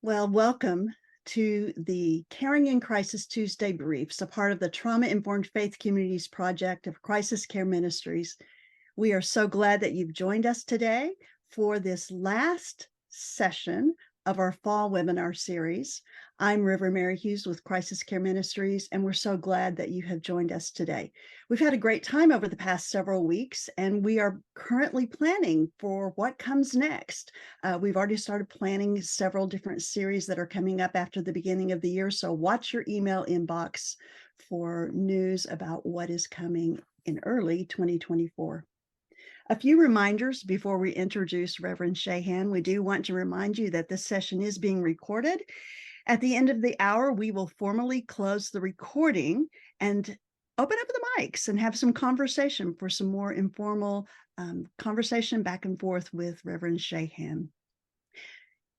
Well, welcome to the Caring in Crisis Tuesday Briefs, a part of the Trauma Informed Faith Communities Project of Crisis Care Ministries. We are so glad that you've joined us today for this last session of our fall webinar series. I'm River Mary Hughes with Crisis Care Ministries, and we're so glad that you have joined us today. We've had a great time over the past several weeks, and we are currently planning for what comes next. We've already started planning several different series that are coming up after the beginning of the year, so watch your email inbox for news about what is coming in early 2024. A few reminders before we introduce Reverend Shahan. We do want to remind you that this session is being recorded. At the end of the hour, we will formally close the recording and open up the mics and have some conversation for some more informal conversation back and forth with Reverend Shahan.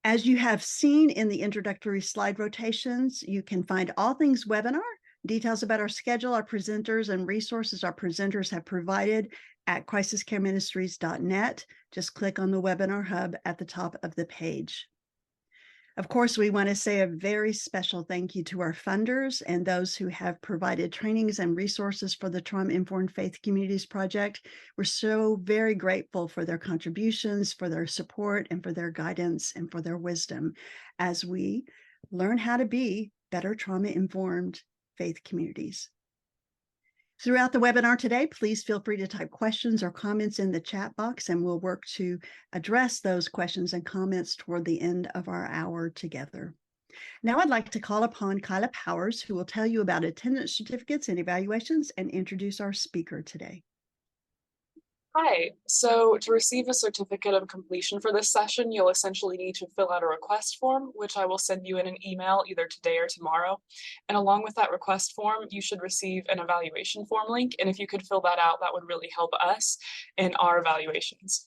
As you have seen in the introductory slide rotations, you can find all things webinar, details about our schedule, our presenters, and resources our presenters have provided at crisiscareministries.net. Just click on the webinar hub at the top of the page. Of course, we want to say a very special thank you to our funders and those who have provided trainings and resources for the Trauma Informed Faith Communities Project. We're so very grateful for their contributions, for their support, and for their guidance and for their wisdom as we learn how to be better trauma-informed faith communities. Throughout the webinar today, please feel free to type questions or comments in the chat box, and we'll work to address those questions and comments toward the end of our hour together. Now I'd like to call upon Kyla Powers, who will tell you about attendance certificates and evaluations and introduce our speaker today. Hi, so to receive a certificate of completion for this session, you'll essentially need to fill out a request form, which I will send you in an email either today or tomorrow. And along with that request form, you should receive an evaluation form link. And if you could fill that out, that would really help us in our evaluations.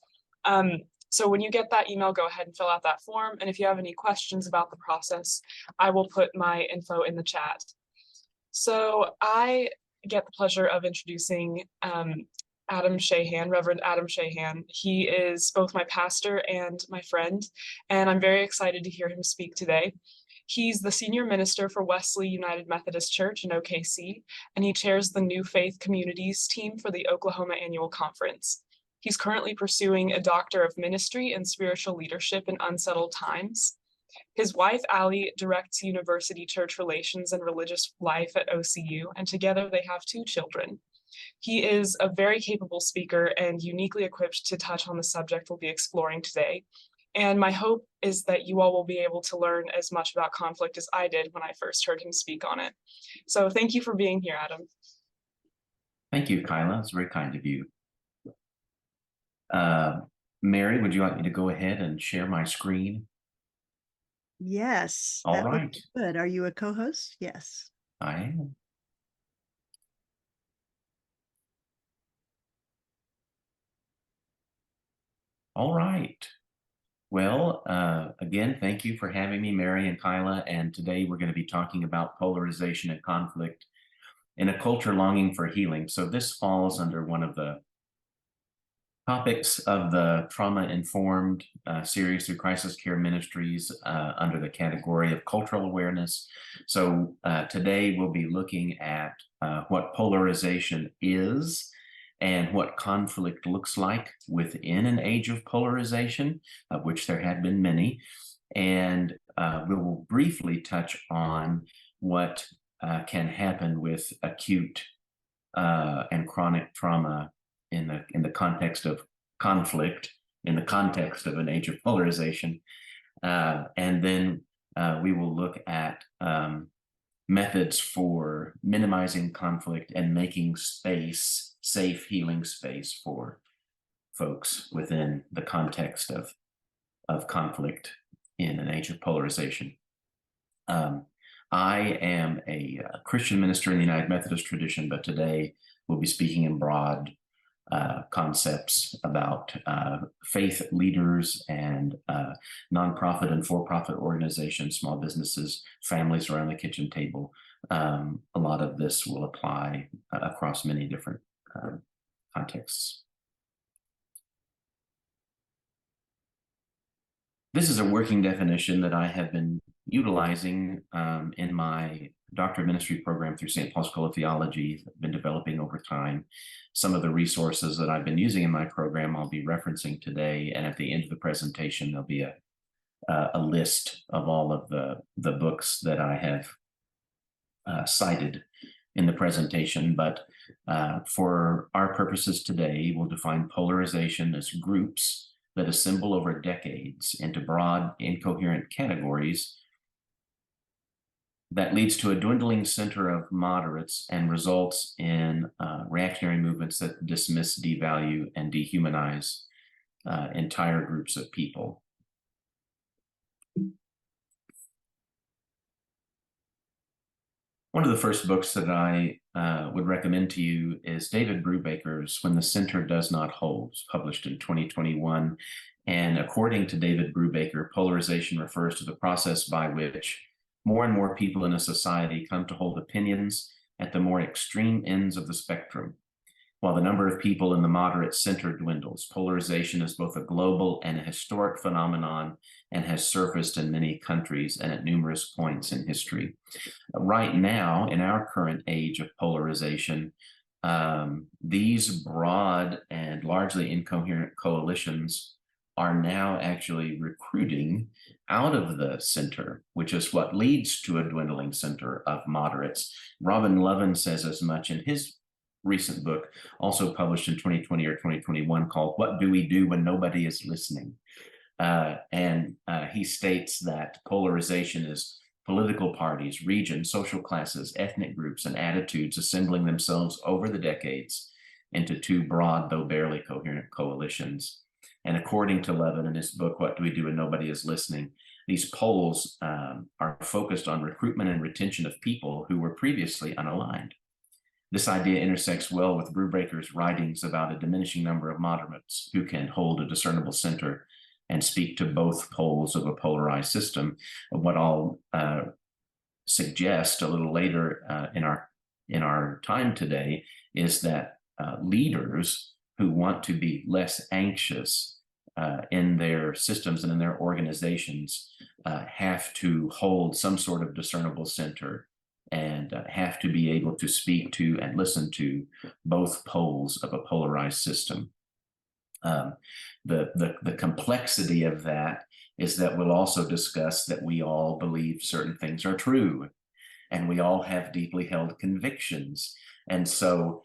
So when you get that email, go ahead and fill out that form. And if you have any questions about the process, I will put my info in the chat. So I get the pleasure of introducing Adam Shahan, Reverend Adam Shahan. He is both my pastor and my friend, and I'm very excited to hear him speak today. He's the senior minister for Wesley United Methodist Church in OKC, and he chairs the New Faith Communities team for the Oklahoma Annual Conference. He's currently pursuing a Doctor of Ministry and Spiritual Leadership in Unsettled Times. His wife, Allie, directs university church relations and religious life at OCU, and together they have 2 children. He is a very capable speaker and uniquely equipped to touch on the subject we'll be exploring today. And my hope is that you all will be able to learn as much about conflict as I did when I first heard him speak on it. So thank you for being here, Adam. Thank you, Kyla. It's very kind of you. Mary, would you like me to go ahead and share my screen? Yes. All right. Good. Are you a co-host? Yes. I am. All right. Well, again, thank you for having me, Mary and Kyla. And today we're going to be talking about polarization and conflict in a culture longing for healing. So this falls under one of the topics of the Trauma-Informed series through Crisis Care Ministries under the category of cultural awareness. So today we'll be looking at what polarization is and what conflict looks like within an age of polarization, of which there have been many. And we will briefly touch on what can happen with acute and chronic trauma in the context of conflict, in the context of an age of polarization. And then we will look at methods for minimizing conflict and making space, safe healing space for folks within the context of conflict in an age of polarization. I am a Christian minister in the United Methodist tradition, but today we'll be speaking in broad concepts about faith leaders and nonprofit and for-profit organizations, small businesses, families around the kitchen table. A lot of this will apply across many different contexts. This is a working definition that I have been utilizing in my Doctor of Ministry program through St. Paul's School of Theology. I've been developing over time. Some of the resources that I've been using in my program I'll be referencing today, and at the end of the presentation there'll be a list of all of the books that I have cited in the presentation. But for our purposes today, we'll define polarization as groups that assemble over decades into broad, incoherent categories that leads to a dwindling center of moderates and results in reactionary movements that dismiss, devalue, and dehumanize entire groups of people. One of the first books that I would recommend to you is David Brubaker's When the Center Does Not Hold, published in 2021. And according to David Brubaker, polarization refers to the process by which more and more people in a society come to hold opinions at the more extreme ends of the spectrum. While the number of people in the moderate center dwindles, polarization is both a global and a historic phenomenon and has surfaced in many countries and at numerous points in history. Right now, in our current age of polarization, these broad and largely incoherent coalitions are now actually recruiting out of the center, which is what leads to a dwindling center of moderates. Robin Lovin says as much in his recent book, also published in 2020 or 2021, called What Do We Do When Nobody Is Listening? He states that polarization is political parties, regions, social classes, ethnic groups, and attitudes assembling themselves over the decades into two broad, though barely coherent coalitions. And according to Levin in his book, What Do We Do When Nobody Is Listening? These polls are focused on recruitment and retention of people who were previously unaligned. This idea intersects well with Brubaker's writings about a diminishing number of moderates who can hold a discernible center and speak to both poles of a polarized system. What I'll suggest a little later in our time today is that leaders who want to be less anxious in their systems and in their organizations have to hold some sort of discernible center and have to be able to speak to and listen to both poles of a polarized system. The complexity of that is that we'll also discuss that we all believe certain things are true, and we all have deeply held convictions. And so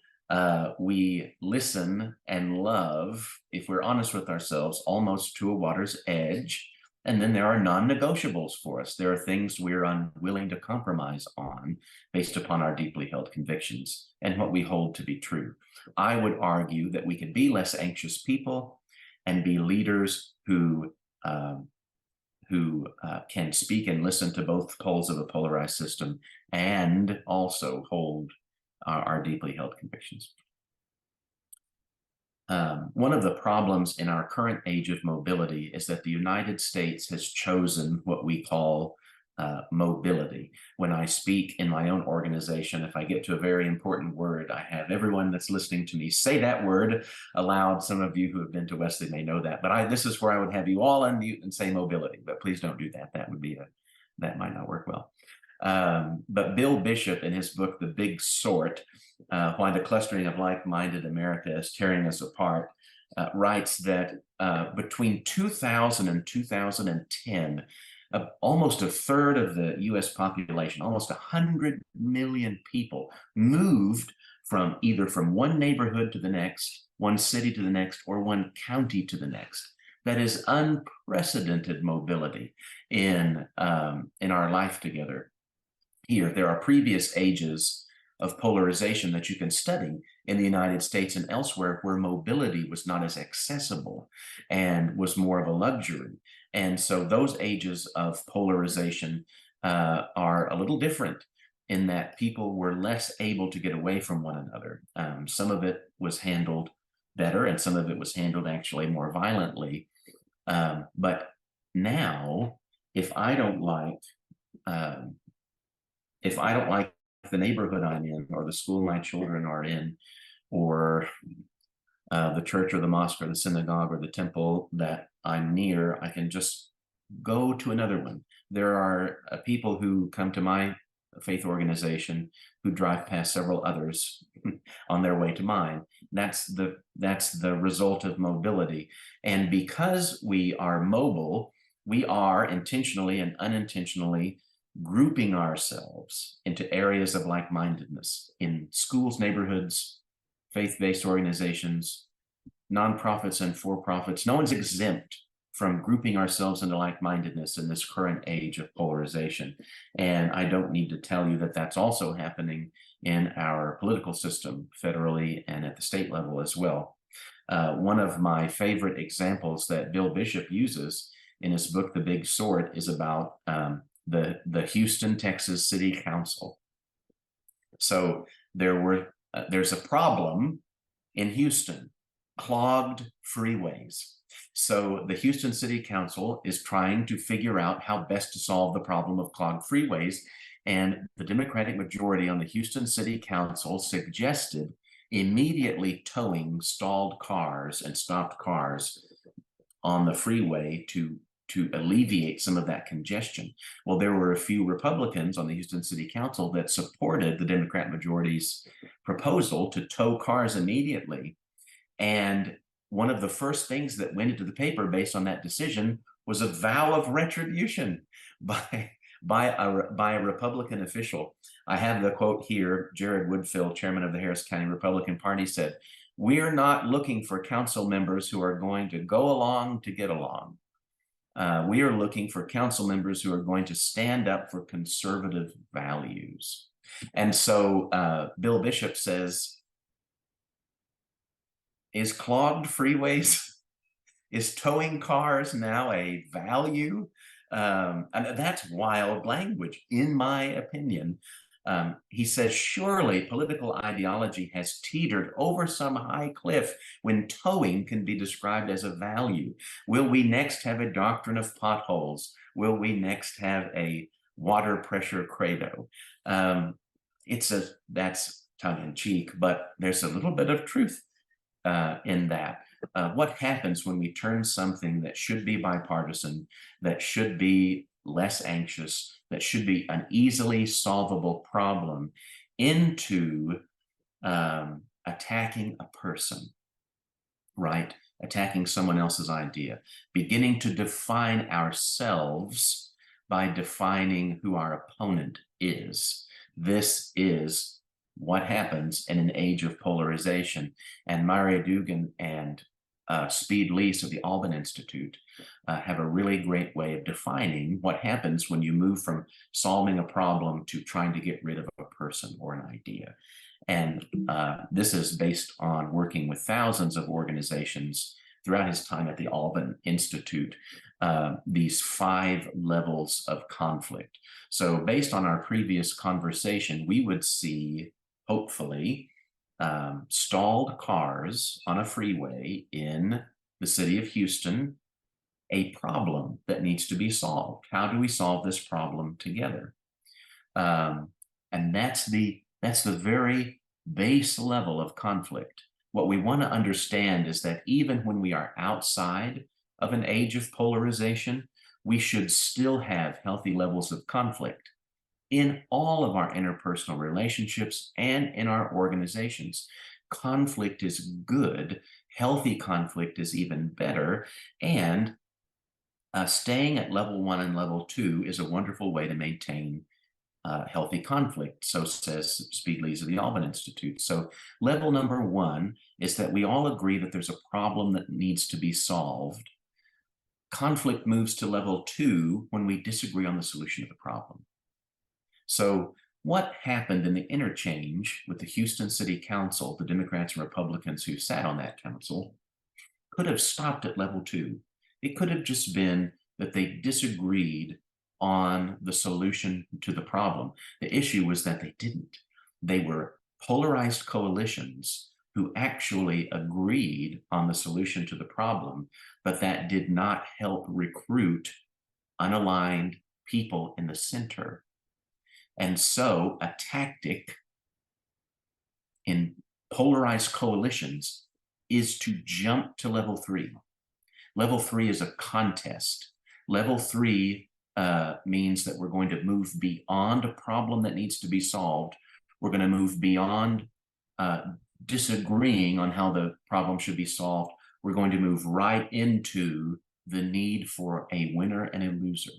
we listen and love, if we're honest with ourselves, almost to a water's edge. And then there are non-negotiables for us. There are things we're unwilling to compromise on based upon our deeply held convictions and what we hold to be true. I would argue that we can be less anxious people and be leaders who can speak and listen to both poles of a polarized system and also hold our deeply held convictions. One of the problems in our current age of mobility is that the United States has chosen what we call mobility. When I speak in my own organization, if I get to a very important word, I have everyone that's listening to me say that word aloud. Some of you who have been to Wesley may know that, but this is where I would have you all unmute and say mobility, but please don't do that. That might not work well. But Bill Bishop, in his book, The Big Sort, Why the Clustering of Like-Minded America is Tearing Us Apart, writes that between 2000 and 2010, almost a third of the US population, almost 100 million people, moved from either from one neighborhood to the next, one city to the next, or one county to the next. That is unprecedented mobility in our life together. Here, there are previous ages of polarization that you can study in the United States and elsewhere where mobility was not as accessible and was more of a luxury. And so those ages of polarization are a little different in that people were less able to get away from one another. Some of it was handled better and some of it was handled actually more violently. But now, if I don't like the neighborhood I'm in, or the school my children are in, or the church or the mosque or the synagogue or the temple that I'm near, I can just go to another one. There are people who come to my faith organization who drive past several others on their way to mine. That's the result of mobility. And because we are mobile, we are intentionally and unintentionally grouping ourselves into areas of like-mindedness in schools, neighborhoods, faith-based organizations, nonprofits and for-profits. No one's exempt from grouping ourselves into like-mindedness in this current age of polarization. And I don't need to tell you that that's also happening in our political system, federally and at the state level as well. One of my favorite examples that Bill Bishop uses in his book, The Big Sort, is about the Houston, Texas City Council. So there's a problem in Houston, clogged freeways. So the Houston City Council is trying to figure out how best to solve the problem of clogged freeways. And the Democratic majority on the Houston City Council suggested immediately towing stalled cars and stopped cars on the freeway to alleviate some of that congestion. Well, there were a few Republicans on the Houston City Council that supported the Democrat majority's proposal to tow cars immediately. And one of the first things that went into the paper based on that decision was a vow of retribution by a Republican official. I have the quote here. Jared Woodfill, chairman of the Harris County Republican Party, said, "We're not looking for council members who are going to go along to get along. We are looking for council members who are going to stand up for conservative values." And so Bill Bishop says, is clogged freeways, is towing cars now a value? And that's wild language, in my opinion. He says, surely political ideology has teetered over some high cliff when towing can be described as a value. Will we next have a doctrine of potholes? Will we next have a water pressure credo? That's tongue in cheek, but there's a little bit of truth in that. What happens when we turn something that should be bipartisan, that should be less anxious, that should be an easily solvable problem, into attacking a person, right? Attacking someone else's idea, beginning to define ourselves by defining who our opponent is. This is what happens in an age of polarization. And Maria Dugan and Speed Lease of the Alban Institute have a really great way of defining what happens when you move from solving a problem to trying to get rid of a person or an idea. And this is based on working with thousands of organizations throughout his time at the Alban Institute, these 5 levels of conflict. So based on our previous conversation, we would see, hopefully, stalled cars on a freeway in the city of Houston, a problem that needs to be solved. How do we solve this problem together? And that's the very base level of conflict. What we want to understand is that even when we are outside of an age of polarization, we should still have healthy levels of conflict in all of our interpersonal relationships and in our organizations. Conflict is good. Healthy conflict is even better. And staying at level 1 and level 2 is a wonderful way to maintain healthy conflict, so says Speed Lease of the Alban Institute. So level number 1 is that we all agree that there's a problem that needs to be solved. Conflict moves to level 2 when we disagree on the solution of the problem. So what happened in the interchange with the Houston City Council, the Democrats and Republicans who sat on that council, could have stopped at level 2. It could have just been that they disagreed on the solution to the problem. The issue was that they didn't. They were polarized coalitions who actually agreed on the solution to the problem, but that did not help recruit unaligned people in the center. And so a tactic in polarized coalitions is to jump to level 3. Level 3 is a contest. Level 3 means that we're going to move beyond a problem that needs to be solved. We're going to move beyond disagreeing on how the problem should be solved. We're going to move right into the need for a winner and a loser.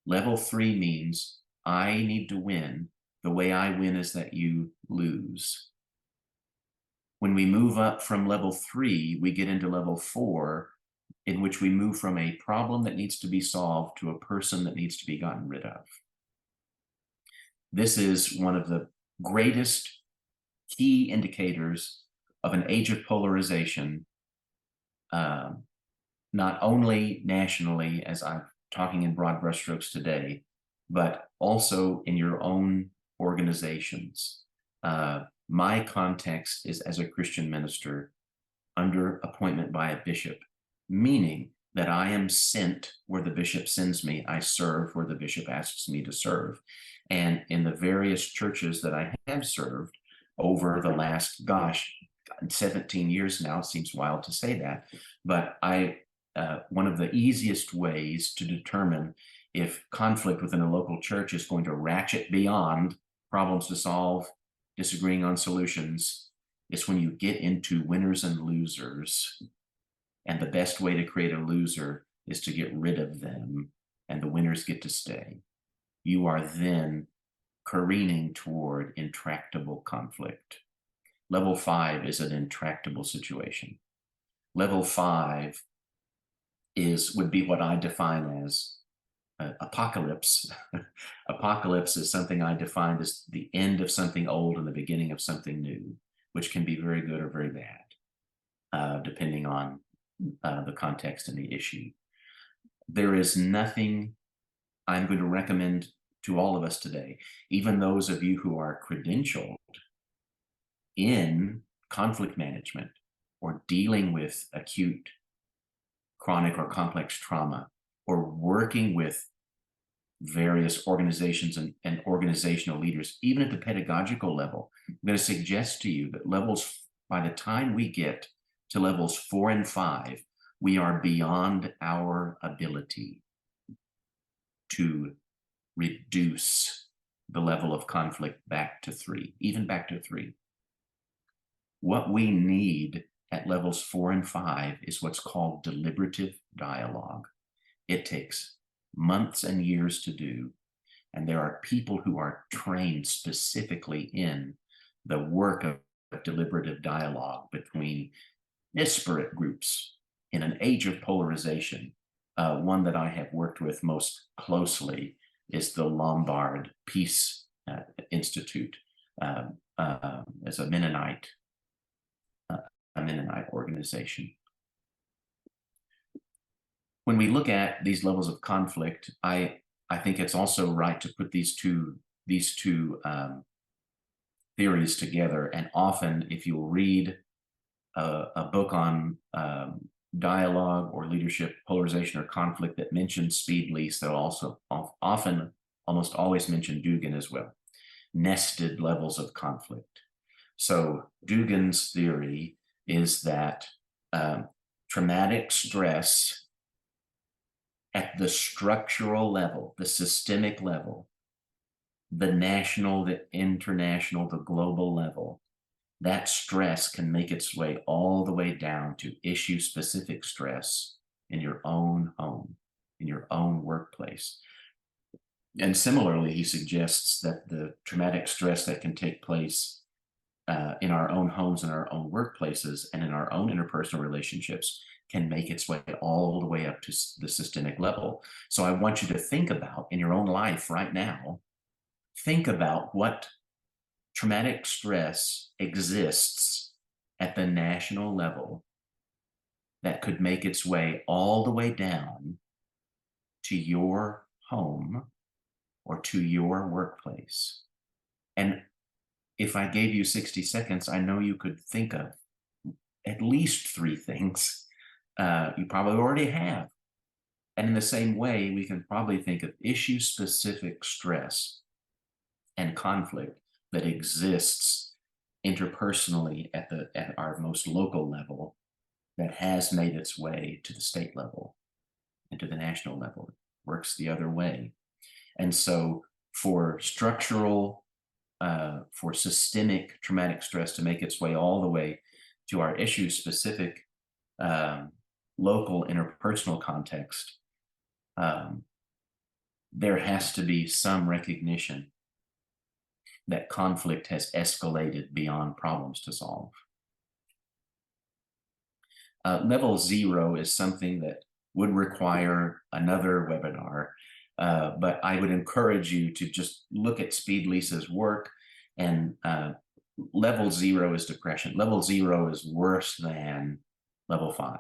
Level 3 means I need to win. The way I win is that you lose. When we move up from level 3, we get into level 4, in which we move from a problem that needs to be solved to a person that needs to be gotten rid of. This is one of the greatest key indicators of an age of polarization, not only nationally, as I'm talking in broad brushstrokes today, but also in your own organizations. My context is as a Christian minister under appointment by a bishop, meaning that I am sent where the bishop sends me. I serve where the bishop asks me to serve. And in the various churches that I have served over the last, 17 years now, it seems wild to say that, but one of the easiest ways to determine if conflict within a local church is going to ratchet beyond problems to solve, disagreeing on solutions, is when you get into winners and losers. And the best way to create a loser is to get rid of them, and the winners get to stay. You are then careening toward intractable conflict. Level 5 is an intractable situation. Level 5 would be what I define as apocalypse. Apocalypse is something I defined as the end of something old and the beginning of something new, which can be very good or very bad, depending on the context and the issue. There is nothing I'm going to recommend to all of us today, even those of you who are credentialed in conflict management or dealing with acute, chronic, or complex trauma, or working with various organizations and organizational leaders, even at the pedagogical level. I'm going to suggest to you that by the time we get to levels 4 and 5, we are beyond our ability to reduce the level of conflict back to 3, even back to 3. What we need at levels 4 and 5 is what's called deliberative dialogue. It takes months and years to do, and there are people who are trained specifically in the work of deliberative dialogue between disparate groups in an age of polarization. One that I have worked with most closely is the Lombard Peace Institute, as a Mennonite organization. When we look at these levels of conflict, I think it's also right to put these two theories together. And often, if you'll read a book on dialogue or leadership, polarization, or conflict that mentions speed lease, they'll also often, almost always mention Dugan as well. Nested levels of conflict. So Dugan's theory is that traumatic stress at the structural level, the systemic level, the national, the international, the global level, that stress can make its way all the way down to issue-specific stress in your own home, in your own workplace. And similarly, he suggests that the traumatic stress that can take place in our own homes, in our own workplaces, and in our own interpersonal relationships can make its way all the way up to the systemic level. So I want you to think about, in your own life right now, think about what traumatic stress exists at the national level that could make its way all the way down to your home or to your workplace. And if I gave you 60 seconds, I know you could think of at least 3 things. You probably already have. And in the same way, we can probably think of issue-specific stress and conflict that exists interpersonally at our most local level that has made its way to the state level. and to the national level. It works the other way. And so for for systemic traumatic stress to make its way all the way to our issue-specific local interpersonal context, there has to be some recognition that conflict has escalated beyond problems to solve. Level 0 is something that would require another webinar, but I would encourage you to just look at Speed Lisa's work. And level 0 is depression. Level 0 is worse than level 5.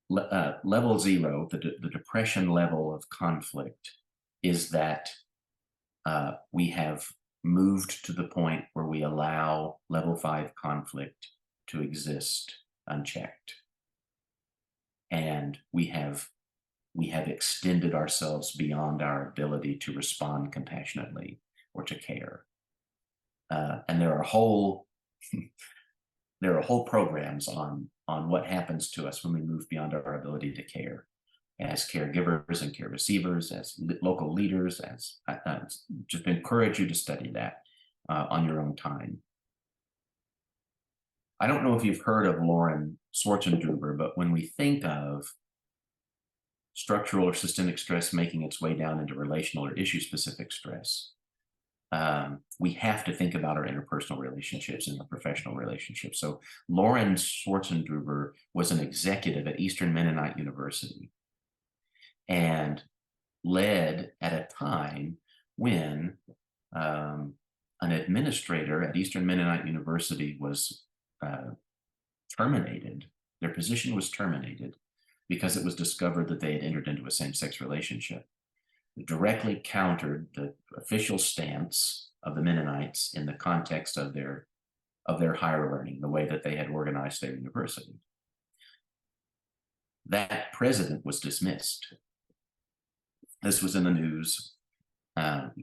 Level 0, the depression level of conflict, is that we have moved to the point where we allow level 5 conflict to exist unchecked. And we have extended ourselves beyond our ability to respond compassionately or to care. And there are whole programs on what happens to us when we move beyond our ability to care, as caregivers and care receivers, as local leaders. As just encourage you to study that on your own time. I don't know if you've heard of Lauren Swartzendruber, but when we think of structural or systemic stress making its way down into relational or issue-specific stress, we have to think about our interpersonal relationships and our professional relationships. So Lauren Swartzendruber was an executive at Eastern Mennonite University and led at a time when an administrator at Eastern Mennonite University was terminated. Their position was terminated because it was discovered that they had entered into a same-sex relationship. It directly countered the official stance of the Mennonites in the context of their higher learning, the way that they had organized their university. That president was dismissed. This was in the news.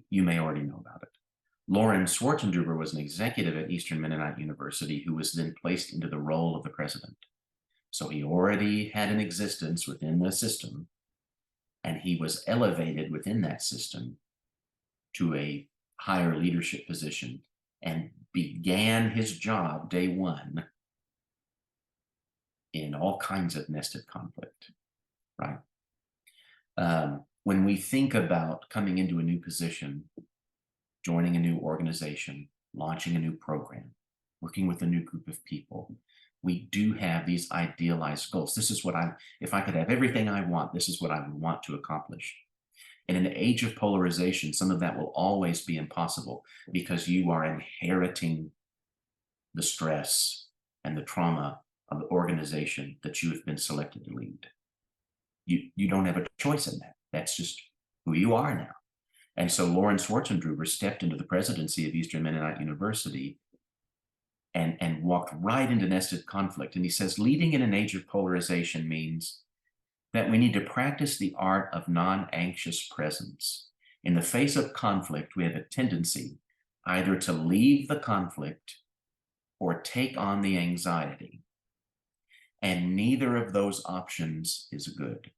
You may already know about it. Lauren Swartzendruber was an executive at Eastern Mennonite University who was then placed into the role of the president. So he already had an existence within the system, and he was elevated within that system to a higher leadership position and began his job day one in all kinds of nested conflict, right? When we think about coming into a new position, joining a new organization, launching a new program, working with a new group of people, we do have these idealized goals. This is what if I could have everything I want, this is what I would want to accomplish. In an age of polarization, some of that will always be impossible because you are inheriting the stress and the trauma of the organization that you have been selected to lead. You don't have a choice in that. That's just who you are now. And so Lauren Swartzendruber stepped into the presidency of Eastern Mennonite University and walked right into nested conflict. And he says, leading in an age of polarization means that we need to practice the art of non-anxious presence. In the face of conflict, we have a tendency either to leave the conflict or take on the anxiety. And neither of those options is good.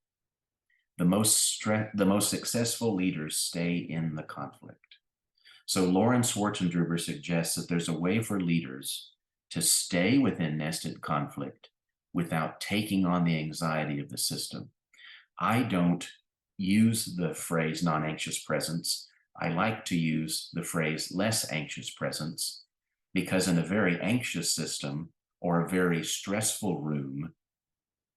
The most successful leaders stay in the conflict. So Lauren Swartzendruber suggests that there's a way for leaders to stay within nested conflict without taking on the anxiety of the system. I don't use the phrase non-anxious presence. I like to use the phrase less anxious presence, because in a very anxious system or a very stressful room,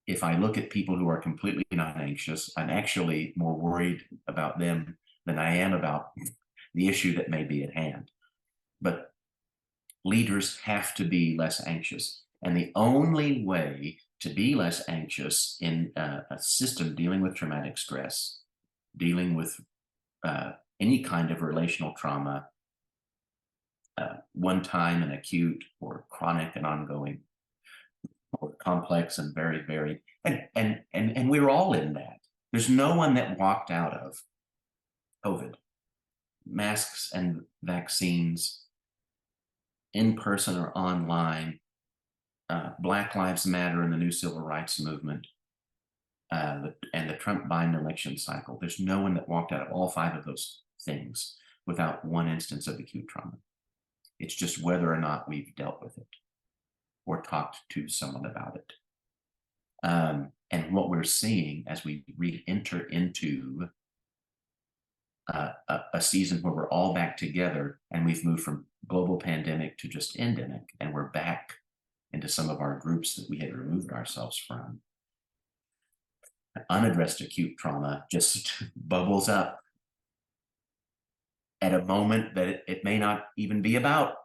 if I look at people who are completely non-anxious, I'm actually more worried about them than I am about the issue that may be at hand. But leaders have to be less anxious. And the only way to be less anxious in a system dealing with traumatic stress, dealing with any kind of relational trauma, one time and acute or chronic and ongoing, or complex and very varied. And we're all in that. There's no one that walked out of COVID. Masks and vaccines, in person or online, Black Lives Matter and the new civil rights movement, and the Trump Biden election cycle, there's no one that walked out of all 5 of those things without one instance of acute trauma. It's just whether or not we've dealt with it or talked to someone about it. And what we're seeing as we re-enter into a season where we're all back together and we've moved from global pandemic to just endemic, and we're back into some of our groups that we had removed ourselves from. Unaddressed acute trauma just bubbles up at a moment that it may not even be about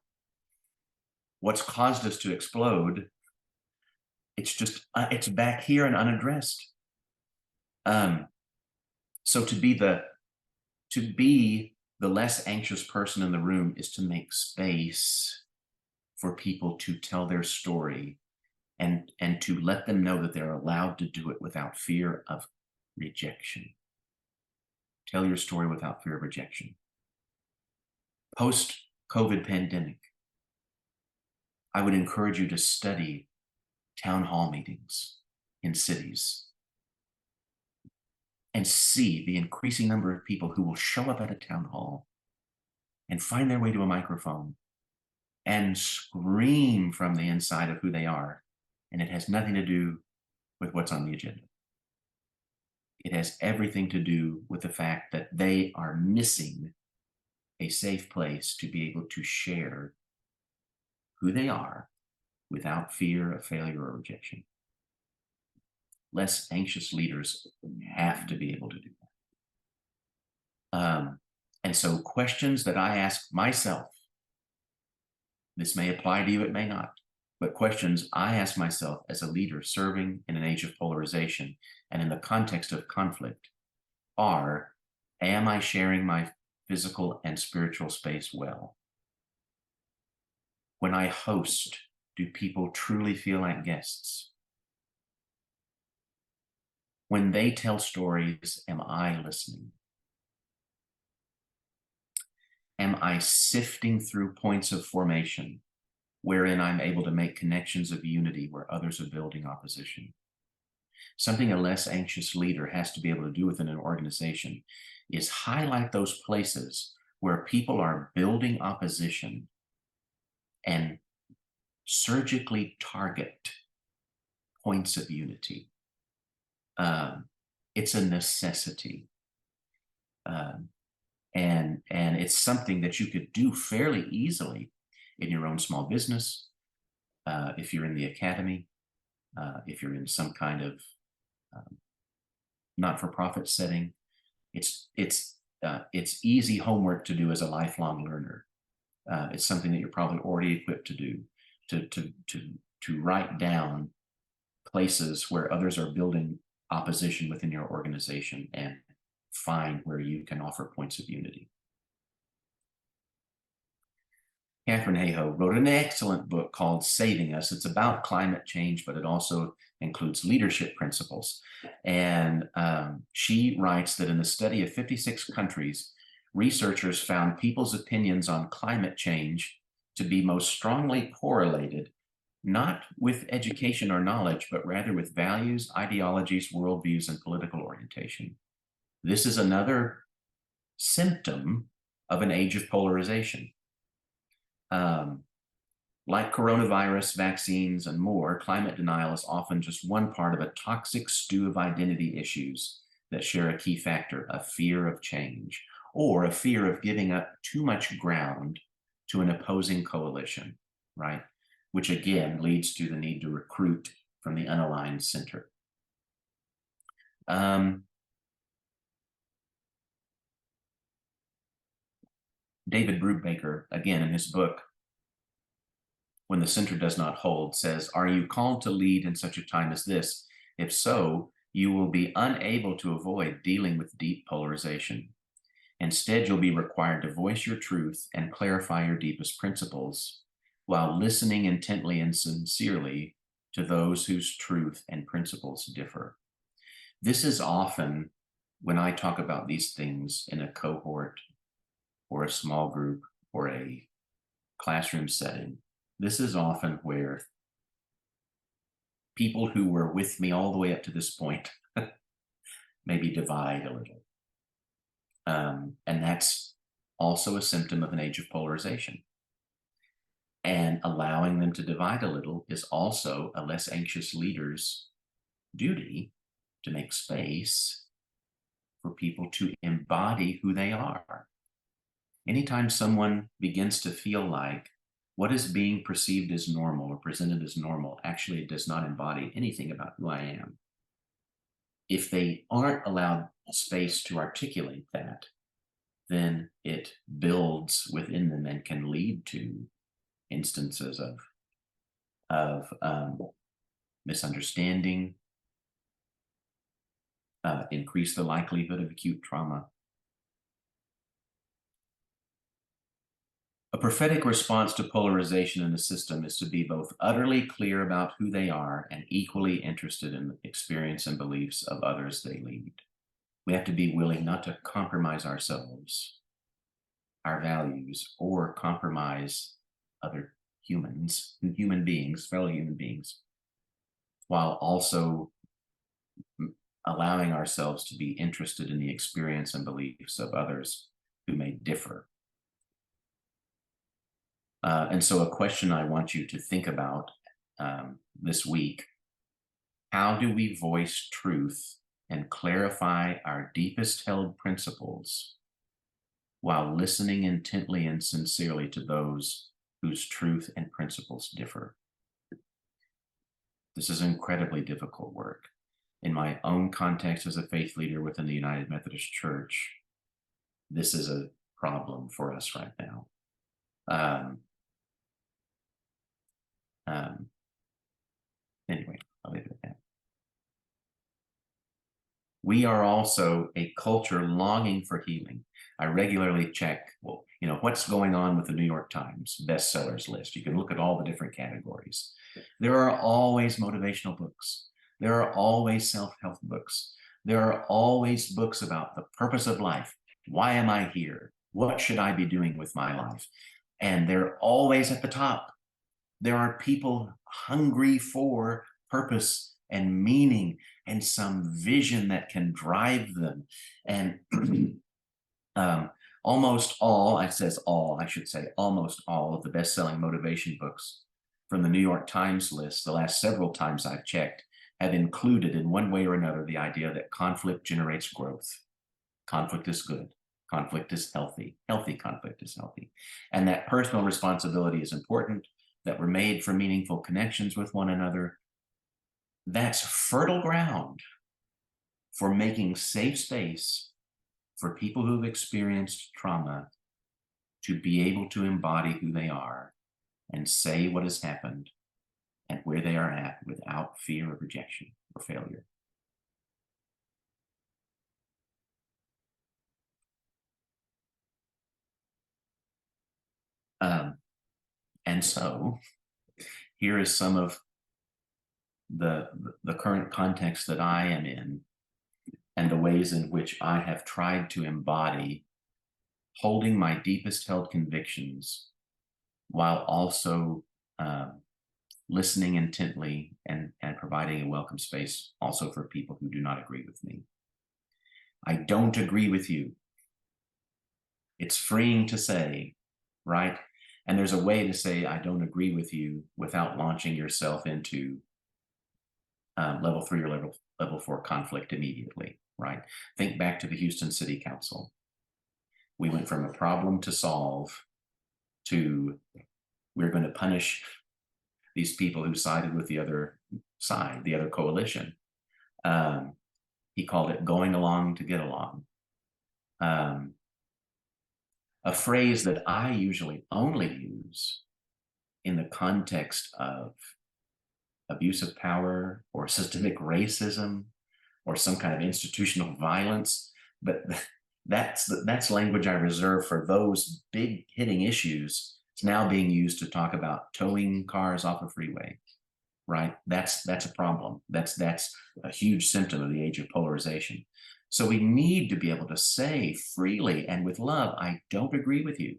what's caused us to explode. It's just, it's back here and unaddressed. So to be the less anxious person in the room is to make space for people to tell their story and to let them know that they're allowed to do it without fear of rejection. Tell your story without fear of rejection. Post-COVID pandemic, I would encourage you to study town hall meetings in cities and see the increasing number of people who will show up at a town hall and find their way to a microphone and scream from the inside of who they are. And it has nothing to do with what's on the agenda. It has everything to do with the fact that they are missing a safe place to be able to share who they are without fear of failure or rejection. Less anxious leaders have to be able to do that. And so questions that I ask myself, this may apply to you, it may not, but questions I ask myself as a leader serving in an age of polarization and in the context of conflict are, am I sharing my physical and spiritual space well? When I host, do people truly feel like guests? When they tell stories, am I listening? Am I sifting through points of formation wherein I'm able to make connections of unity where others are building opposition? Something a less anxious leader has to be able to do within an organization is highlight those places where people are building opposition and surgically target points of unity. It's a necessity. And it's something that you could do fairly easily in your own small business, if you're in the academy, if you're in some kind of not-for-profit setting. It's easy homework to do as a lifelong learner. It's something that you're probably already equipped to do, to write down places where others are building opposition within your organization and find where you can offer points of unity. Katharine Hayhoe wrote an excellent book called Saving Us. It's about climate change, but it also includes leadership principles. And she writes that in a study of 56 countries, researchers found people's opinions on climate change to be most strongly correlated, not with education or knowledge, but rather with values, ideologies, worldviews, and political orientation. This is another symptom of an age of polarization. Like coronavirus, vaccines, and more, climate denial is often just one part of a toxic stew of identity issues that share a key factor, a fear of change, or a fear of giving up too much ground to an opposing coalition, right? Which again leads to the need to recruit from the unaligned center. David Brubaker, again in his book, When the Center Does Not Hold, says, "Are you called to lead in such a time as this? If so, you will be unable to avoid dealing with deep polarization. Instead, you'll be required to voice your truth and clarify your deepest principles, while listening intently and sincerely to those whose truth and principles differ." This is often, when I talk about these things in a cohort or a small group or a classroom setting, this is often where people who were with me all the way up to this point maybe divide a little. And that's also a symptom of an age of polarization. And allowing them to divide a little is also a less anxious leader's duty to make space for people to embody who they are. Anytime someone begins to feel like what is being perceived as normal or presented as normal actually does not embody anything about who I am, if they aren't allowed space to articulate that, then it builds within them and can lead to instances of misunderstanding, increase the likelihood of acute trauma. A prophetic response to polarization in the system is to be both utterly clear about who they are and equally interested in the experience and beliefs of others they lead. We have to be willing not to compromise ourselves, our values, or compromise other humans, human beings, fellow human beings, while also allowing ourselves to be interested in the experience and beliefs of others who may differ. And so a question I want you to think about this week: how do we voice truth and clarify our deepest held principles while listening intently and sincerely to those whose truth and principles differ? This is incredibly difficult work. In my own context as a faith leader within the United Methodist Church, this is a problem for us right now. Anyway, I'll leave it at that. We are also a culture longing for healing. I regularly check, well, what's going on with the New York Times bestsellers list. You can look at all the different categories. There are always motivational books. There are always self-help books. There are always books about the purpose of life. Why am I here? What should I be doing with my life? And they're always at the top. There are people hungry for purpose and meaning and some vision that can drive them. And almost all of the best-selling motivation books from the New York Times list, the last several times I've checked, have included in one way or another the idea that conflict generates growth. Conflict is good. Conflict is healthy. Healthy conflict is healthy. And that personal responsibility is important, that we're made for meaningful connections with one another. That's fertile ground for making safe space for people who've experienced trauma to be able to embody who they are and say what has happened and where they are at without fear of rejection or failure. And so here is some of the current context that I am in and the ways in which I have tried to embody holding my deepest held convictions while also listening intently and providing a welcome space also for people who do not agree with me. I don't agree with you. It's freeing to say, right? And there's a way to say, I don't agree with you without launching yourself into level 3 or level 4 conflict immediately, right? Think back to the Houston City Council. We went from a problem to solve to we're going to punish these people who sided with the other side, the other coalition. He called it going along to get along. A phrase that I usually only use in the context of abuse of power or systemic racism or some kind of institutional violence, but that's language I reserve for those big hitting issues. It's now being used to talk about towing cars off a freeway, right? That's a problem. That's a huge symptom of the age of polarization. So we need to be able to say freely and with love, I don't agree with you,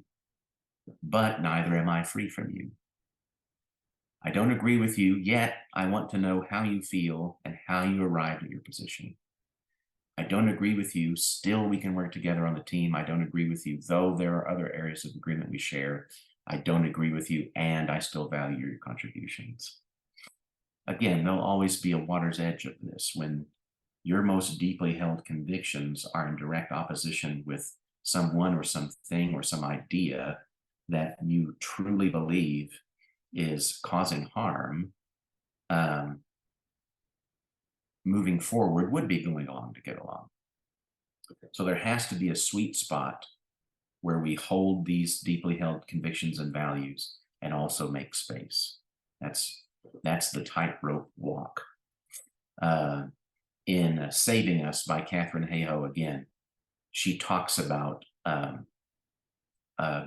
but neither am I free from you. I don't agree with you, yet I want to know how you feel and how you arrived at your position. I don't agree with you. Still, we can work together on the team. I don't agree with you, though there are other areas of agreement we share. I don't agree with you, and I still value your contributions. Again, there'll always be a water's edge of this when your most deeply held convictions are in direct opposition with someone or something or some idea that you truly believe is causing harm. Moving forward would be going along to get along. So there has to be a sweet spot where we hold these deeply held convictions and values and also make space. That's the tightrope walk. In Saving Us by Catherine Hayhoe, again, she talks about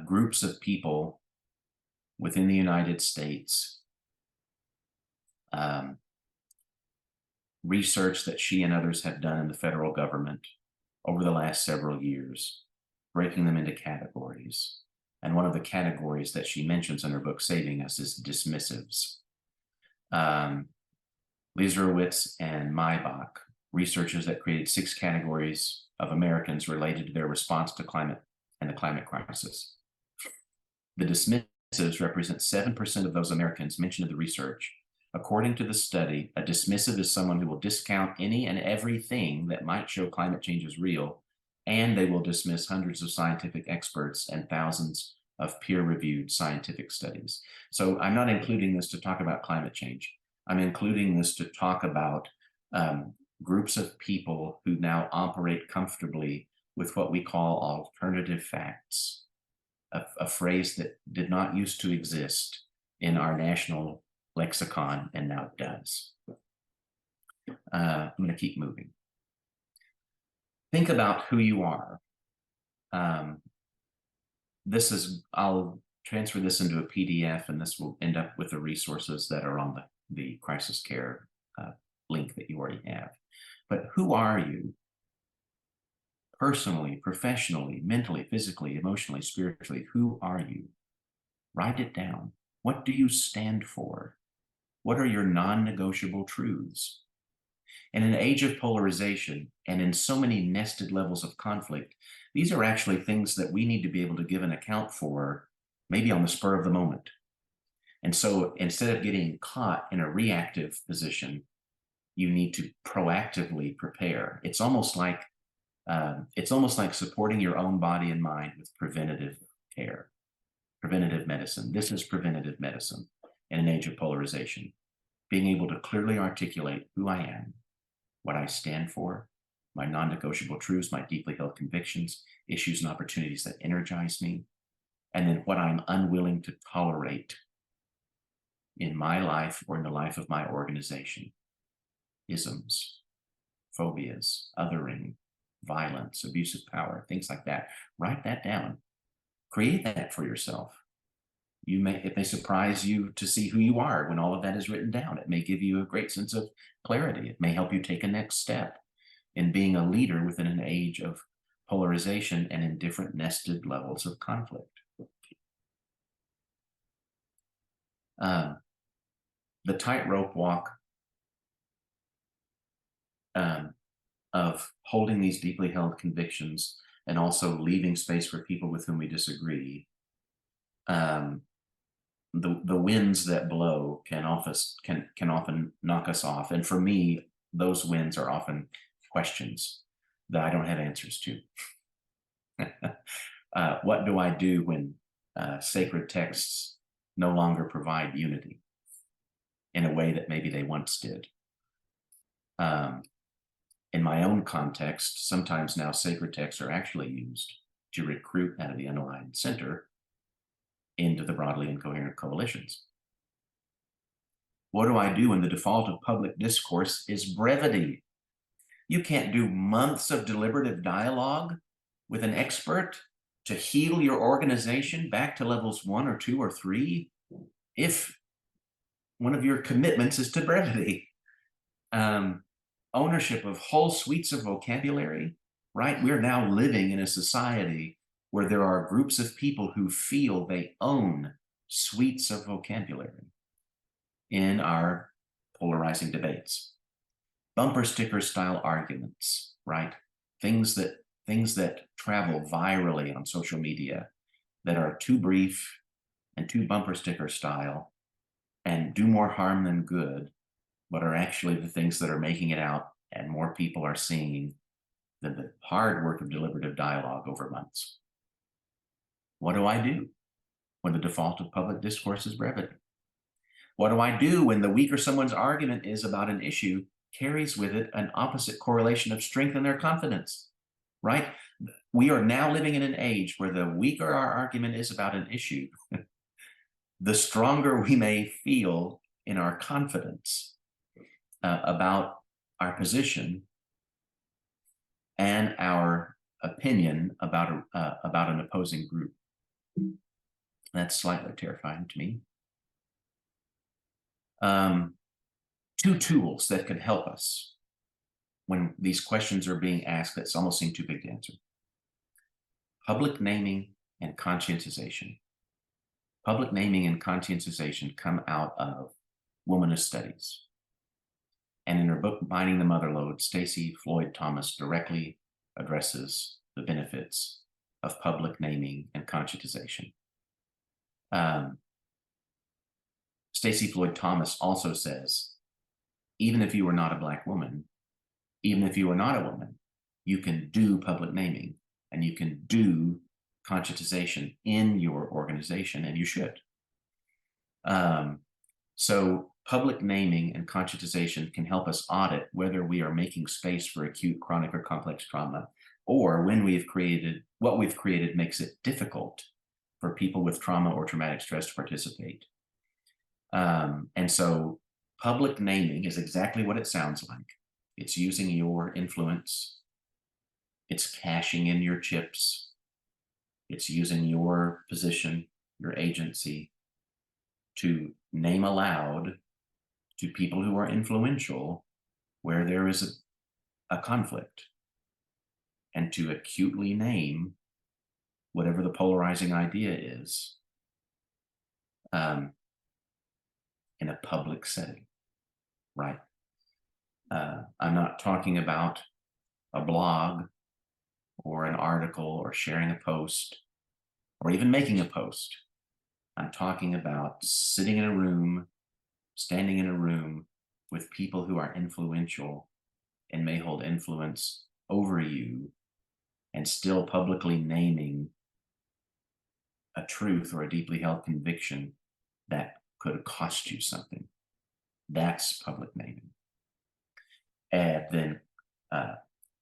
groups of people within the United States, research that she and others have done in the federal government over the last several years, breaking them into categories. And one of the categories that she mentions in her book, Saving Us, is dismissives. Lizerowitz and Maybach, researchers that created 6 categories of Americans related to their response to climate and the climate crisis. The dismissives represent 7% of those Americans mentioned in the research. According to the study, a dismissive is someone who will discount any and everything that might show climate change is real, and they will dismiss hundreds of scientific experts and thousands of peer-reviewed scientific studies. So I'm not including this to talk about climate change. I'm including this to talk about groups of people who now operate comfortably with what we call alternative facts, a phrase that did not used to exist in our national lexicon and now does. I'm going to keep moving. Think about who you are. I'll transfer this into a PDF, and this will end up with the resources that are on the crisis care link that you already have. But who are you? Personally, professionally, mentally, physically, emotionally, spiritually, who are you? Write it down. What do you stand for? What are your non-negotiable truths? In an age of polarization and in so many nested levels of conflict, these are actually things that we need to be able to give an account for, maybe on the spur of the moment. And so instead of getting caught in a reactive position, you need to proactively prepare. It's almost like supporting your own body and mind with preventative care, preventative medicine. This is preventative medicine in an age of polarization. Being able to clearly articulate who I am, what I stand for, my non-negotiable truths, my deeply held convictions, issues and opportunities that energize me, and then what I'm unwilling to tolerate in my life or in the life of my organization. Isms, phobias, othering, violence, abuse of power, things like that. Write that down. Create that for yourself. It may surprise you to see who you are when all of that is written down. It may give you a great sense of clarity. It may help you take a next step in being a leader within an age of polarization and in different nested levels of conflict. The tightrope walk of holding these deeply held convictions and also leaving space for people with whom we disagree. The winds that blow can often knock us off. And for me, those winds are often questions that I don't have answers to. What do I do when sacred texts no longer provide unity in a way that maybe they once did? In my own context, sometimes now sacred texts are actually used to recruit out of the unaligned center into the broadly incoherent coalitions. What do I do when the default of public discourse is brevity? You can't do months of deliberative dialogue with an expert to heal your organization back to levels 1 or 2 or 3 if one of your commitments is to brevity. Ownership of whole suites of vocabulary, right? We're now living in a society where there are groups of people who feel they own suites of vocabulary in our polarizing debates. Bumper sticker style arguments, right? Things that travel virally on social media that are too brief and too bumper sticker style and do more harm than good, but are actually the things that are making it out and more people are seeing than the hard work of deliberative dialogue over months. What do I do when the default of public discourse is brevity? What do I do when the weaker someone's argument is about an issue carries with it an opposite correlation of strength in their confidence, right? We are now living in an age where the weaker our argument is about an issue, the stronger we may feel in our confidence about our position and our opinion about an opposing group. That's slightly terrifying to me. Two tools that could help us when these questions are being asked that almost seem too big to answer. Public naming and conscientization. Public naming and conscientization come out of womanist studies. And in her book, Binding the Motherlode, Stacey Floyd Thomas directly addresses the benefits of public naming and conscientization. Stacey Floyd Thomas also says, even if you are not a Black woman, even if you are not a woman, you can do public naming and you can do conscientization in your organization, and you should. So public naming and conscientization can help us audit whether we are making space for acute, chronic, or complex trauma, or when what we've created makes it difficult for people with trauma or traumatic stress to participate. And so public naming is exactly what it sounds like. It's using your influence. It's cashing in your chips. It's using your position, your agency, to name aloud to people who are influential where there is a conflict, and to acutely name whatever the polarizing idea is in a public setting, right? I'm not talking about a blog or an article or sharing a post or even making a post. I'm talking about sitting in a room, standing in a room with people who are influential and may hold influence over you, and still publicly naming a truth or a deeply held conviction that could cost you something. That's public naming. And then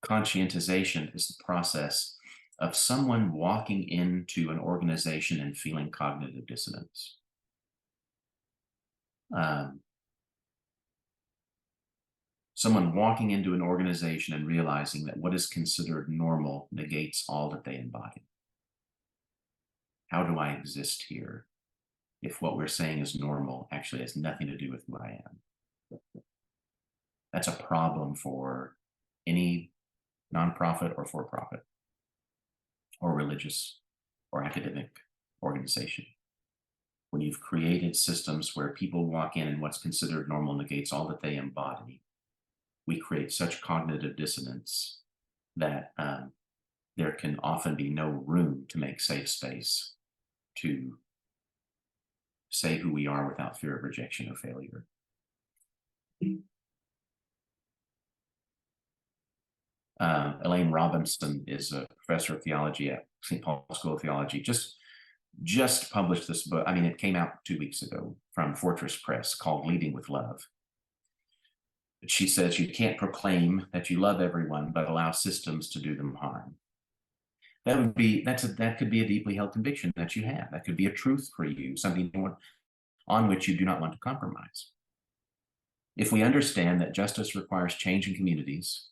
conscientization is the process of someone walking into an organization and feeling cognitive dissonance. Someone walking into an organization and realizing that what is considered normal negates all that they embody. How do I exist here if what we're saying is normal actually has nothing to do with who I am? That's a problem for any nonprofit or for-profit or religious or academic organization. When you've created systems where people walk in and what's considered normal negates all that they embody, we create such cognitive dissonance that there can often be no room to make safe space to say who we are without fear of rejection or failure. Elaine Robinson is a professor of theology at St. Paul School of Theology. Just published this book. I mean, it came out 2 weeks ago from Fortress Press, called Leading with Love. She says you can't proclaim that you love everyone, but allow systems to do them harm. That could be a deeply held conviction that you have. That could be a truth for you, something on which you do not want to compromise. If we understand that justice requires change in communities,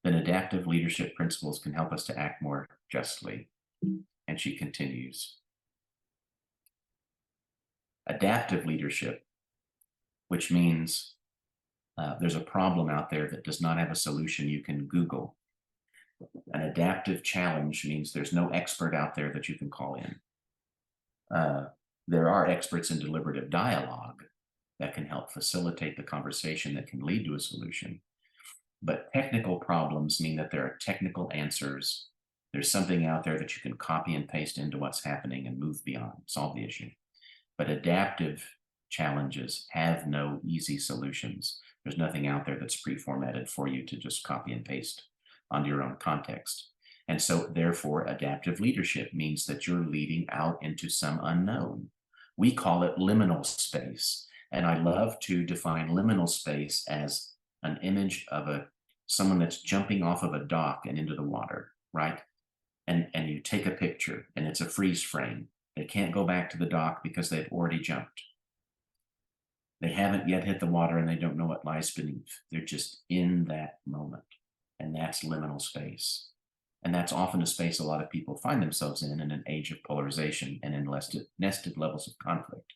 then adaptive leadership principles can help us to act more justly. And she continues. Adaptive leadership, which means there's a problem out there that does not have a solution you can Google. An adaptive challenge means there's no expert out there that you can call in. There are experts in deliberative dialogue that can help facilitate the conversation that can lead to a solution. But technical problems mean that there are technical answers. There's something out there that you can copy and paste into what's happening and move beyond, solve the issue. But adaptive challenges have no easy solutions. There's nothing out there that's pre-formatted for you to just copy and paste onto your own context. And so therefore, adaptive leadership means that you're leading out into some unknown. We call it liminal space. And I love to define liminal space as an image of someone that's jumping off of a dock and into the water, right? And you take a picture and it's a freeze frame. They can't go back to the dock because they've already jumped. They haven't yet hit the water and they don't know what lies beneath. They're just in that moment. And that's liminal space. And that's often a space a lot of people find themselves in an age of polarization and in nested levels of conflict.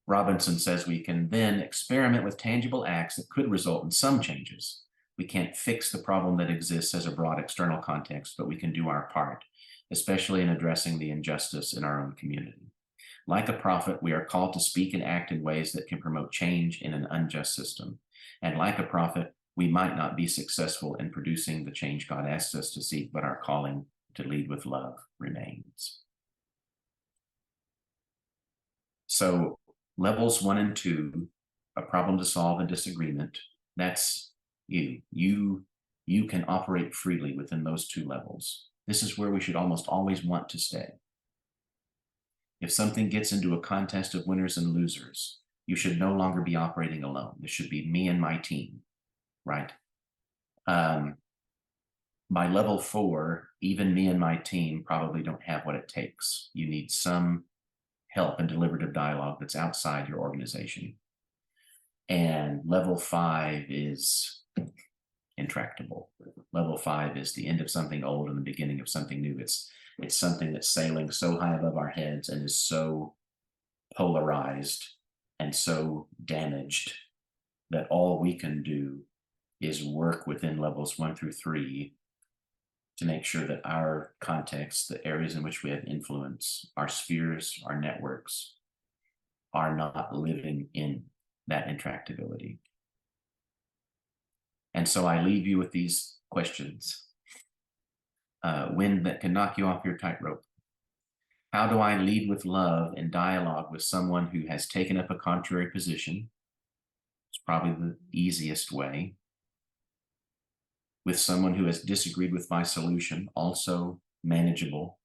Robinson says we can then experiment with tangible acts that could result in some changes. We can't fix the problem that exists as a broad external context, but we can do our part, especially in addressing the injustice in our own community. Like a prophet, we are called to speak and act in ways that can promote change in an unjust system. And like a prophet, we might not be successful in producing the change God asks us to seek, but our calling to lead with love remains. So levels 1 and 2, a problem to solve and disagreement, that's you. You can operate freely within those 2 levels. This is where we should almost always want to stay. If something gets into a contest of winners and losers, you should no longer be operating alone. This should be me and my team, right? By level 4, even me and my team probably don't have what it takes. You need some help and deliberative dialogue that's outside your organization. And level 5 is intractable. Level 5 is the end of something old and the beginning of something new. It's something that's sailing so high above our heads and is so polarized and so damaged that all we can do is work within levels 1 through 3 to make sure that our context, the areas in which we have influence, our spheres, our networks, are not living in that intractability. And so I leave you with these questions. Wind that can knock you off your tightrope. How do I lead with love and dialogue with someone who has taken up a contrary position? It's probably the easiest way. With someone who has disagreed with my solution, also manageable.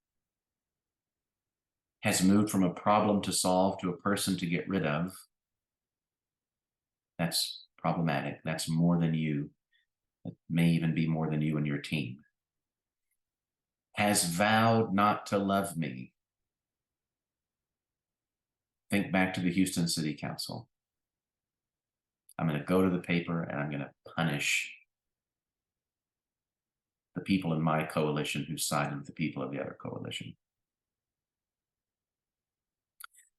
Has moved from a problem to solve to a person to get rid of. That's problematic. That's more than you. It may even be more than you and your team. Has vowed not to love me. Think back to the Houston City Council. I'm going to go to the paper and I'm going to punish the people in my coalition who sided with the people of the other coalition.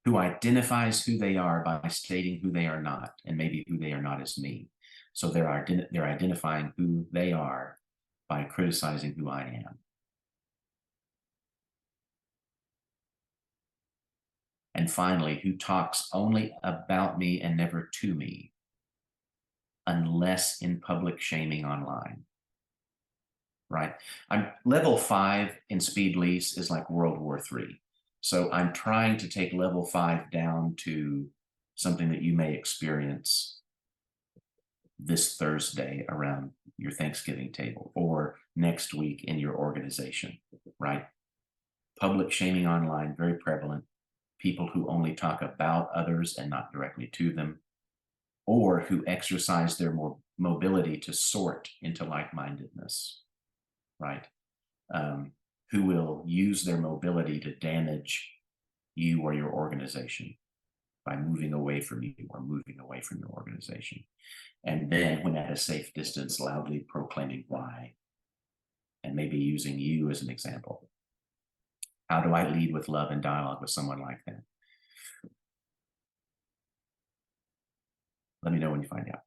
Who identifies who they are by stating who they are not, and maybe who they are not is me. So they're identifying who they are by criticizing who I am. And finally, who talks only about me and never to me, unless in public shaming online. Right? Level 5 in speed lease is like World War III. So I'm trying to take level 5 down to something that you may experience this Thursday around your Thanksgiving table or next week in your organization, right? Public shaming online, very prevalent. People who only talk about others and not directly to them, or who exercise their mobility to sort into like-mindedness, right? Who will use their mobility to damage you or your organization by moving away from you or moving away from your organization. And then when at a safe distance, loudly proclaiming why, and maybe using you as an example. How do I lead with love and dialogue with someone like that? Let me know when you find out.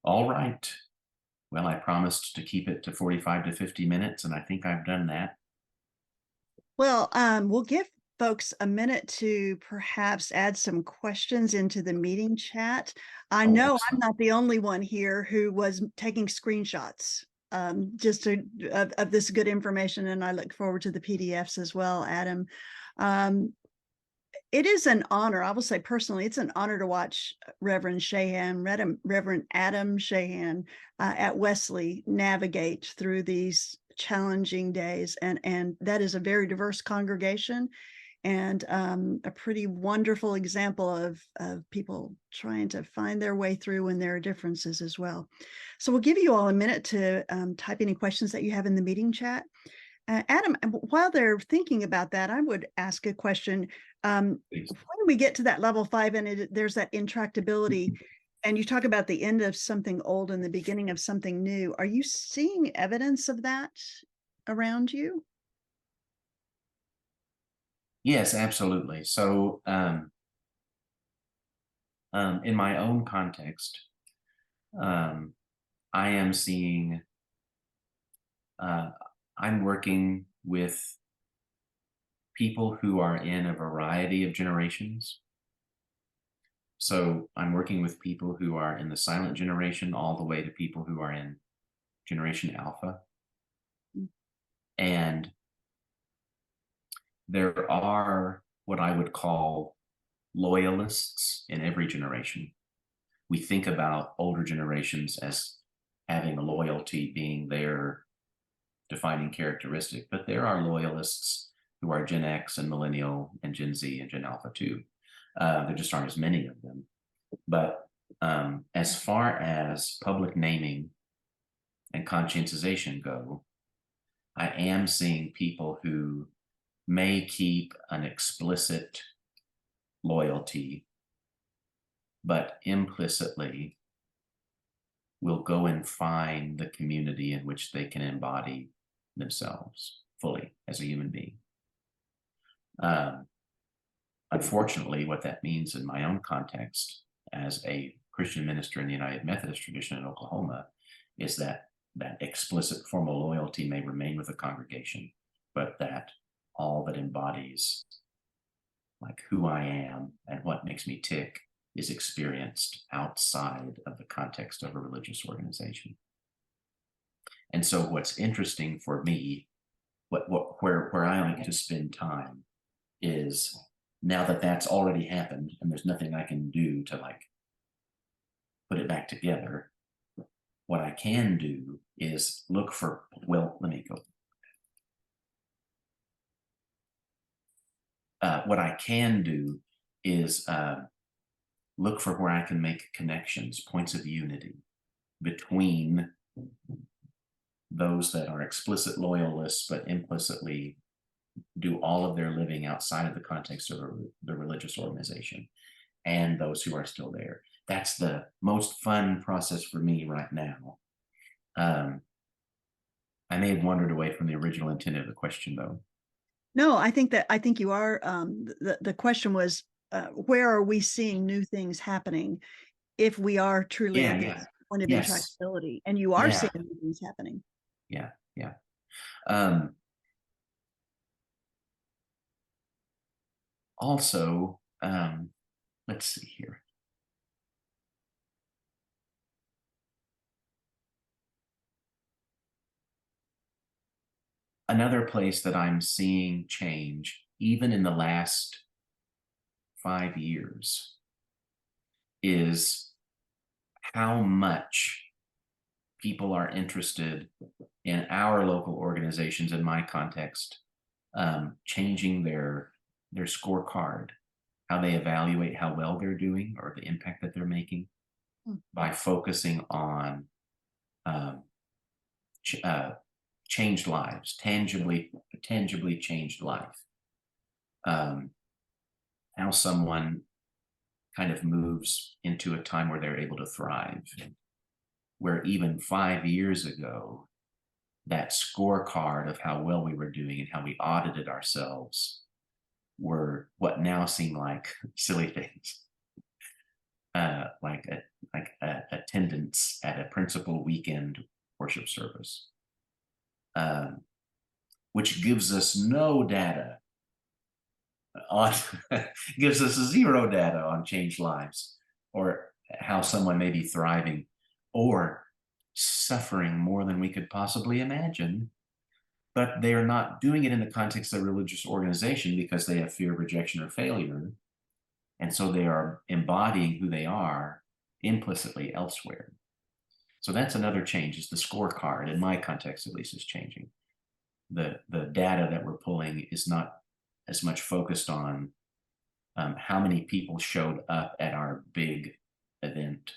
All right. Well, I promised to keep it to 45 to 50 minutes, and I think I've done that. Well, we'll give folks a minute to perhaps add some questions into the meeting chat. I Oh, know I'm excellent. not the only one here who was taking screenshots just of this good information, and I look forward to the PDFs as well, Adam. It is an honor. I will say personally, it's an honor to watch Reverend Adam Shahan at Wesley navigate through these challenging days. And that is a very diverse congregation and a pretty wonderful example of people trying to find their way through when there are differences as well. So we'll give you all a minute to type any questions that you have in the meeting chat. Adam, while they're thinking about that, I would ask a question. Please. When we get to that level 5 and there's that intractability, and you talk about the end of something old and the beginning of something new, are you seeing evidence of that around you? Yes, absolutely. So, in my own context, um, I am seeing, uh, I'm working with people who are in a variety of generations. So I'm working with people who are in the silent generation all the way to people who are in generation alpha. And there are what I would call loyalists in every generation. We think about older generations as having loyalty being their defining characteristic, but there are loyalists who are Gen X and Millennial and Gen Z and Gen Alpha too. There just aren't as many of them. But as far as public naming and conscientization go, I am seeing people who may keep an explicit loyalty, but implicitly will go and find the community in which they can embody themselves fully as a human being. Unfortunately, what that means in my own context as a Christian minister in the United Methodist tradition in Oklahoma is that that explicit formal loyalty may remain with the congregation, but that all that embodies like who I am and what makes me tick is experienced outside of the context of a religious organization. And so what's interesting for me, where I like to spend time is now that that's already happened and there's nothing I can do to like put it back together, what I can do is look for, well, let me go. What I can do is look for where I can make connections, points of unity between those that are explicit loyalists, but implicitly do all of their living outside of the context of the religious organization, and those who are still there. That's the most fun process for me right now. I may have wandered away from the original intent of the question, though. No, I think you are. The question was, where are we seeing new things happening if we are truly Yeah, at yeah, this point of yes, intractability? And you are yeah, seeing new things happening. yeah, yeah. Um, also, let's see here. Another place that I'm seeing change, even in the last 5 years, is how much people are interested in our local organizations, in my context, changing their scorecard, how they evaluate how well they're doing or the impact that they're making by focusing on changed lives, tangibly changed life. How someone kind of moves into a time where they're able to thrive, where even 5 years ago, that scorecard of how well we were doing and how we audited ourselves were what now seem like silly things, like attendance at a principal weekend worship service, which gives us no data on gives us zero data on changed lives or how someone may be thriving or suffering more than we could possibly imagine. But they are not doing it in the context of a religious organization because they have fear of rejection or failure. And so they are embodying who they are implicitly elsewhere. So that's another change, is the scorecard, in my context at least, is changing. The data that we're pulling is not as much focused on how many people showed up at our big event,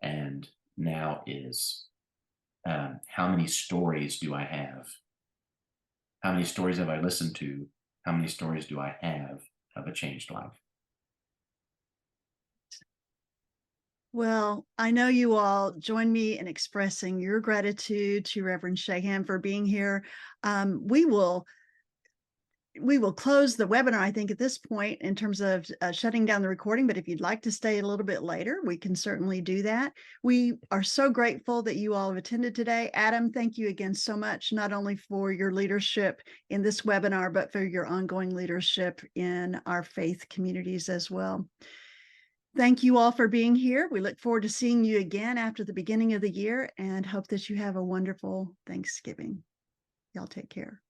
and now is how many stories do I have? How many stories have I listened to? How many stories do I have of a changed life? Well, I know you all join me in expressing your gratitude to Reverend Shahan for being here. We will close the webinar, I think, at this point in terms of shutting down the recording. But if you'd like to stay a little bit later, we can certainly do that. We are so grateful that you all have attended today. Adam, thank you again so much, not only for your leadership in this webinar, but for your ongoing leadership in our faith communities as well. Thank you all for being here. We look forward to seeing you again after the beginning of the year and hope that you have a wonderful Thanksgiving. Y'all take care.